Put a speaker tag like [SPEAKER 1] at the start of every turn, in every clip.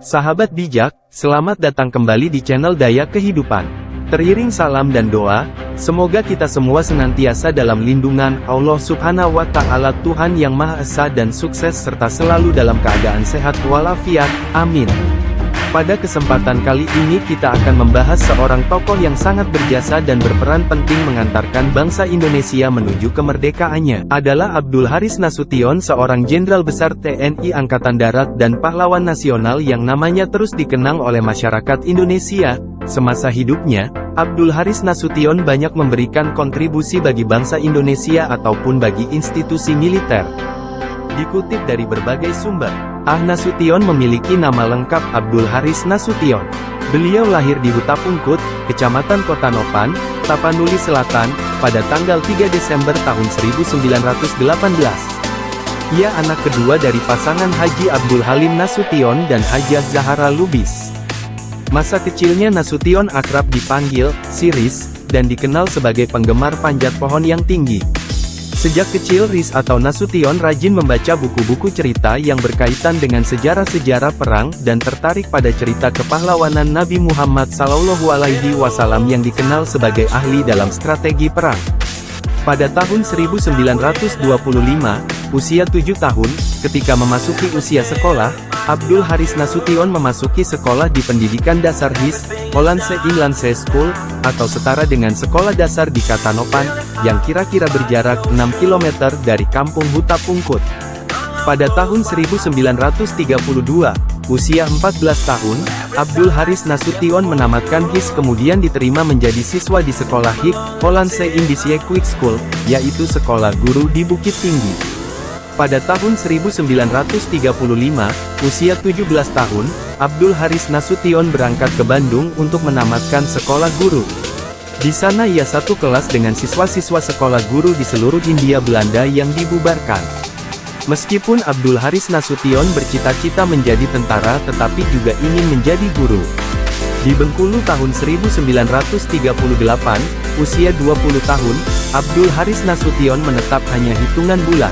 [SPEAKER 1] Sahabat bijak, selamat datang kembali di channel Daya Kehidupan. Teriring salam dan doa, semoga kita semua senantiasa dalam lindungan Allah Subhanahu wa Ta'ala, Tuhan yang Maha Esa, dan sukses serta selalu dalam keadaan sehat walafiat. Amin. Pada kesempatan kali ini kita akan membahas seorang tokoh yang sangat berjasa dan berperan penting mengantarkan bangsa Indonesia menuju kemerdekaannya. Adalah Abdul Haris Nasution, seorang jenderal besar TNI Angkatan Darat dan pahlawan nasional yang namanya terus dikenang oleh masyarakat Indonesia. Semasa hidupnya, Abdul Haris Nasution banyak memberikan kontribusi bagi bangsa Indonesia ataupun bagi institusi militer. Dikutip dari berbagai sumber, Nasution memiliki nama lengkap Abdul Haris Nasution. Beliau lahir di Hutapungkut, Kecamatan Kota Nopan, Tapanuli Selatan, pada tanggal 3 Desember tahun 1918. Ia anak kedua dari pasangan Haji Abdul Halim Nasution dan Hajah Zahara Lubis. Masa kecilnya Nasution akrab dipanggil Siris, dan dikenal sebagai penggemar panjat pohon yang tinggi. Sejak kecil Riz atau Nasution rajin membaca buku-buku cerita yang berkaitan dengan sejarah-sejarah perang dan tertarik pada cerita kepahlawanan Nabi Muhammad SAW yang dikenal sebagai ahli dalam strategi perang. Pada tahun 1925, usia 7 tahun, ketika memasuki usia sekolah, Abdul Haris Nasution memasuki sekolah di pendidikan dasar HIS, Hollandse Inlandse School, atau setara dengan sekolah dasar di Katanopan, yang kira-kira berjarak 6 km dari kampung Hutapungkut. Pada tahun 1932, usia 14 tahun, Abdul Haris Nasution menamatkan HIS kemudian diterima menjadi siswa di sekolah HIK, Hollandse Indische Quick School, yaitu sekolah guru di Bukit Tinggi. Pada tahun 1935, usia 17 tahun, Abdul Haris Nasution berangkat ke Bandung untuk menamatkan sekolah guru. Di sana ia satu kelas dengan siswa-siswa sekolah guru di seluruh Hindia Belanda yang dibubarkan. Meskipun Abdul Haris Nasution bercita-cita menjadi tentara tetapi juga ingin menjadi guru. Di Bengkulu tahun 1938, usia 20 tahun, Abdul Haris Nasution menetap hanya hitungan bulan.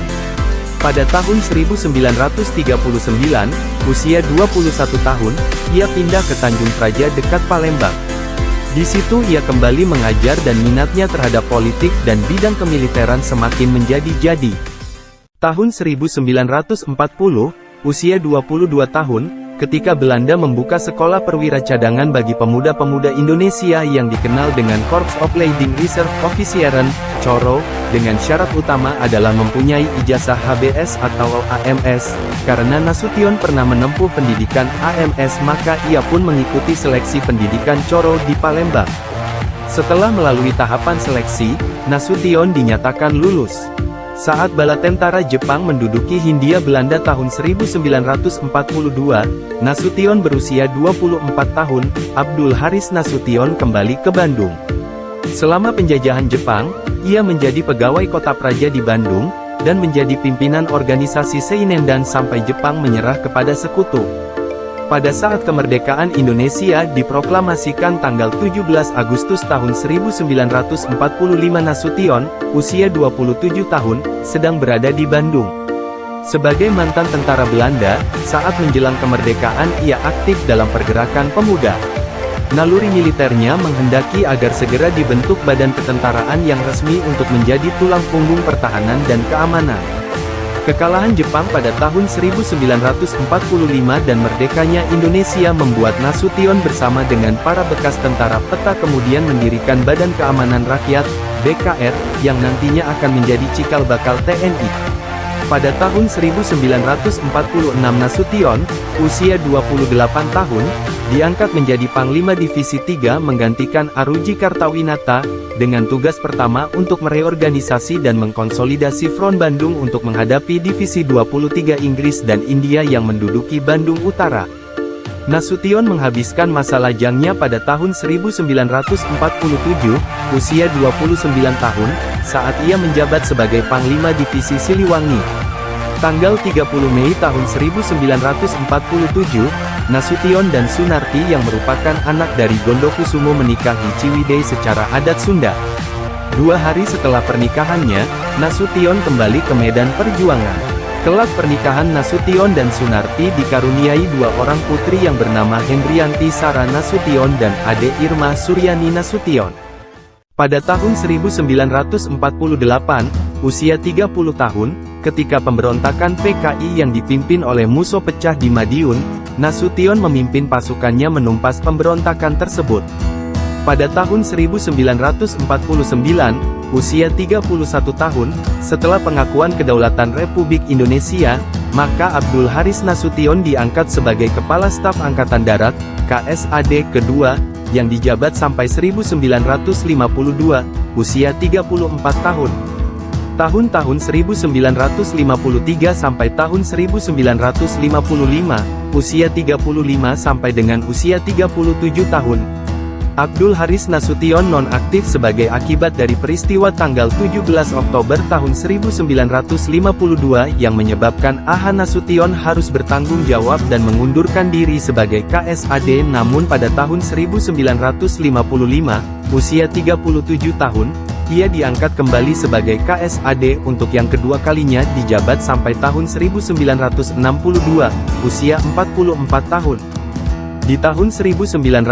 [SPEAKER 1] Pada tahun 1939, usia 21 tahun, ia pindah ke Tanjung Praja dekat Palembang. Di situ ia kembali mengajar dan minatnya terhadap politik dan bidang kemiliteran semakin menjadi-jadi. Tahun 1940, usia 22 tahun, ketika Belanda membuka sekolah perwira cadangan bagi pemuda-pemuda Indonesia yang dikenal dengan Corps Opleiding Reserve Officieren, CORO, dengan syarat utama adalah mempunyai ijazah HBS atau AMS. Karena Nasution pernah menempuh pendidikan AMS maka ia pun mengikuti seleksi pendidikan CORO di Palembang. Setelah melalui tahapan seleksi, Nasution dinyatakan lulus. Saat bala tentara Jepang menduduki Hindia Belanda tahun 1942, Nasution berusia 24 tahun, Abdul Haris Nasution kembali ke Bandung. Selama penjajahan Jepang, ia menjadi pegawai kota praja di Bandung, dan menjadi pimpinan organisasi Seinendan sampai Jepang menyerah kepada sekutu. Pada saat kemerdekaan Indonesia diproklamasikan tanggal 17 Agustus tahun 1945, Nasution, usia 27 tahun, sedang berada di Bandung. Sebagai mantan tentara Belanda, saat menjelang kemerdekaan ia aktif dalam pergerakan pemuda. Naluri militernya menghendaki agar segera dibentuk badan ketentaraan yang resmi untuk menjadi tulang punggung pertahanan dan keamanan. Kekalahan Jepang pada tahun 1945 dan merdekanya Indonesia membuat Nasution bersama dengan para bekas tentara peta kemudian mendirikan Badan Keamanan Rakyat, BKR, yang nantinya akan menjadi cikal bakal TNI. Pada tahun 1946 Nasution, usia 28 tahun, diangkat menjadi Panglima Divisi 3 menggantikan Aruji Kartawinata, dengan tugas pertama untuk mereorganisasi dan mengkonsolidasi Front Bandung untuk menghadapi Divisi 23 Inggris dan India yang menduduki Bandung Utara. Nasution menghabiskan masa lajangnya pada tahun 1947, usia 29 tahun, saat ia menjabat sebagai Panglima Divisi Siliwangi. Tanggal 30 Mei tahun 1947, Nasution dan Sunarti yang merupakan anak dari Gondokusumo menikahi Ciwidey secara adat Sunda. 2 hari setelah pernikahannya, Nasution kembali ke medan perjuangan. Kelak pernikahan Nasution dan Sunarti dikaruniai dua orang putri yang bernama Hendrianti Sara Nasution dan Ade Irma Suryani Nasution. Pada tahun 1948, usia 30 tahun, ketika pemberontakan PKI yang dipimpin oleh Musso pecah di Madiun, Nasution memimpin pasukannya menumpas pemberontakan tersebut. Pada tahun 1949, usia 31 tahun, setelah pengakuan kedaulatan Republik Indonesia, maka Abdul Haris Nasution diangkat sebagai Kepala Staf Angkatan Darat, KSAD kedua, yang dijabat sampai 1952, usia 34 tahun. Tahun-tahun 1953 sampai tahun 1955, usia 35 sampai dengan usia 37 tahun. Abdul Haris Nasution nonaktif sebagai akibat dari peristiwa tanggal 17 Oktober tahun 1952 yang menyebabkan A.H. Nasution harus bertanggung jawab dan mengundurkan diri sebagai KSAD, namun pada tahun 1955, usia 37 tahun, ia diangkat kembali sebagai KSAD untuk yang kedua kalinya dijabat sampai tahun 1962, usia 44 tahun. Di tahun 1957,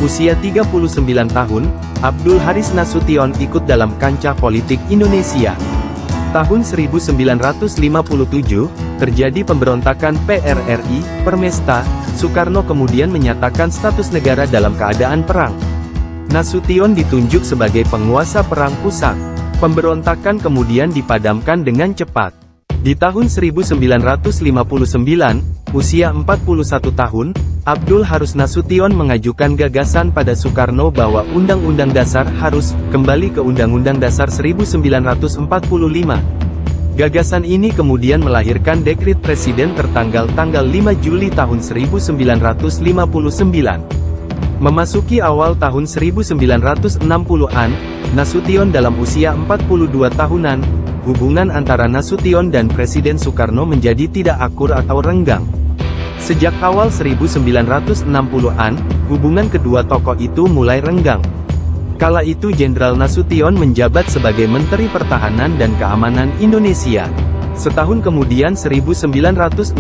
[SPEAKER 1] usia 39 tahun, Abdul Haris Nasution ikut dalam kancah politik Indonesia. Tahun 1957, terjadi pemberontakan PRRI, Permesta, Soekarno kemudian menyatakan status negara dalam keadaan perang. Nasution ditunjuk sebagai penguasa perang pusat. Pemberontakan kemudian dipadamkan dengan cepat. Di tahun 1959, usia 41 tahun, Abdul Haris Nasution mengajukan gagasan pada Soekarno bahwa Undang-Undang Dasar harus kembali ke Undang-Undang Dasar 1945. Gagasan ini kemudian melahirkan dekret Presiden tertanggal 5 Juli tahun 1959. Memasuki awal tahun 1960-an, Nasution dalam usia 42 tahunan, hubungan antara Nasution dan Presiden Soekarno menjadi tidak akur atau renggang. Sejak awal 1960-an, hubungan kedua tokoh itu mulai renggang. Kala itu Jenderal Nasution menjabat sebagai Menteri Pertahanan dan Keamanan Indonesia. Setahun kemudian 1963,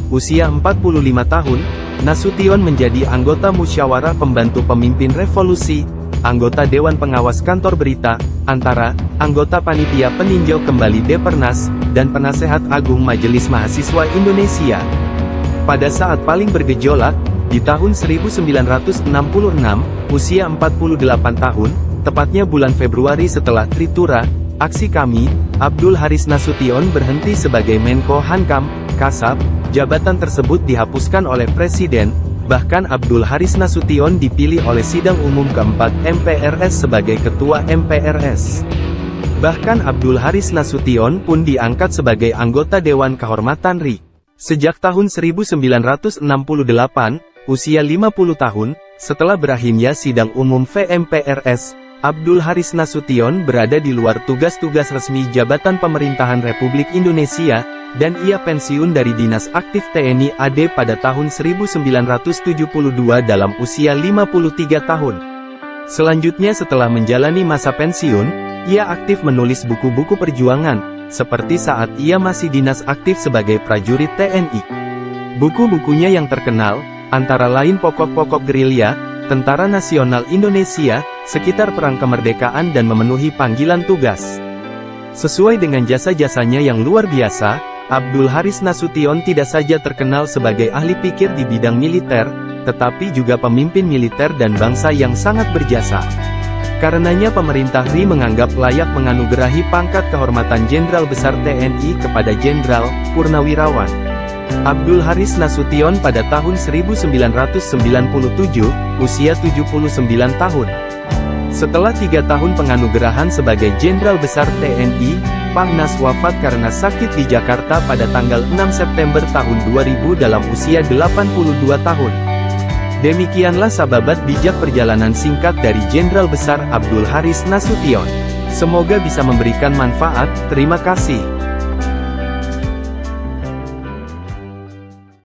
[SPEAKER 1] usia 45 tahun, Nasution menjadi anggota Musyawarah Pembantu Pemimpin Revolusi, anggota Dewan Pengawas Kantor Berita, antara, anggota Panitia Peninjau Kembali Depernas, dan Penasehat Agung Majelis Mahasiswa Indonesia. Pada saat paling bergejolak, di tahun 1966, usia 48 tahun, tepatnya bulan Februari setelah Tritura, aksi kami, Abdul Haris Nasution berhenti sebagai Menko Hankam, Kasab, jabatan tersebut dihapuskan oleh Presiden, bahkan Abdul Haris Nasution dipilih oleh Sidang Umum keempat MPRS sebagai Ketua MPRS. Bahkan Abdul Haris Nasution pun diangkat sebagai anggota Dewan Kehormatan RI. Sejak tahun 1968, usia 50 tahun, setelah berakhirnya Sidang Umum VMPRS, Abdul Haris Nasution berada di luar tugas-tugas resmi Jabatan Pemerintahan Republik Indonesia, dan ia pensiun dari Dinas Aktif TNI AD pada tahun 1972 dalam usia 53 tahun. Selanjutnya setelah menjalani masa pensiun, ia aktif menulis buku-buku perjuangan, seperti saat ia masih dinas aktif sebagai prajurit TNI. Buku-bukunya yang terkenal, antara lain Pokok-Pokok Gerilya, Tentara Nasional Indonesia, Sekitar Perang Kemerdekaan dan Memenuhi Panggilan Tugas. Sesuai dengan jasa-jasanya yang luar biasa, Abdul Haris Nasution tidak saja terkenal sebagai ahli pikir di bidang militer, tetapi juga pemimpin militer dan bangsa yang sangat berjasa. Karenanya pemerintah RI menganggap layak menganugerahi pangkat kehormatan Jenderal Besar TNI kepada Jenderal Purnawirawan Abdul Haris Nasution pada tahun 1997, usia 79 tahun. Setelah 3 tahun penganugerahan sebagai Jenderal Besar TNI, Pangnas wafat karena sakit di Jakarta pada tanggal 6 September tahun 2000 dalam usia 82 tahun. Demikianlah sahabat bijak perjalanan singkat dari Jenderal Besar Abdul Haris Nasution. Semoga bisa memberikan manfaat. Terima kasih.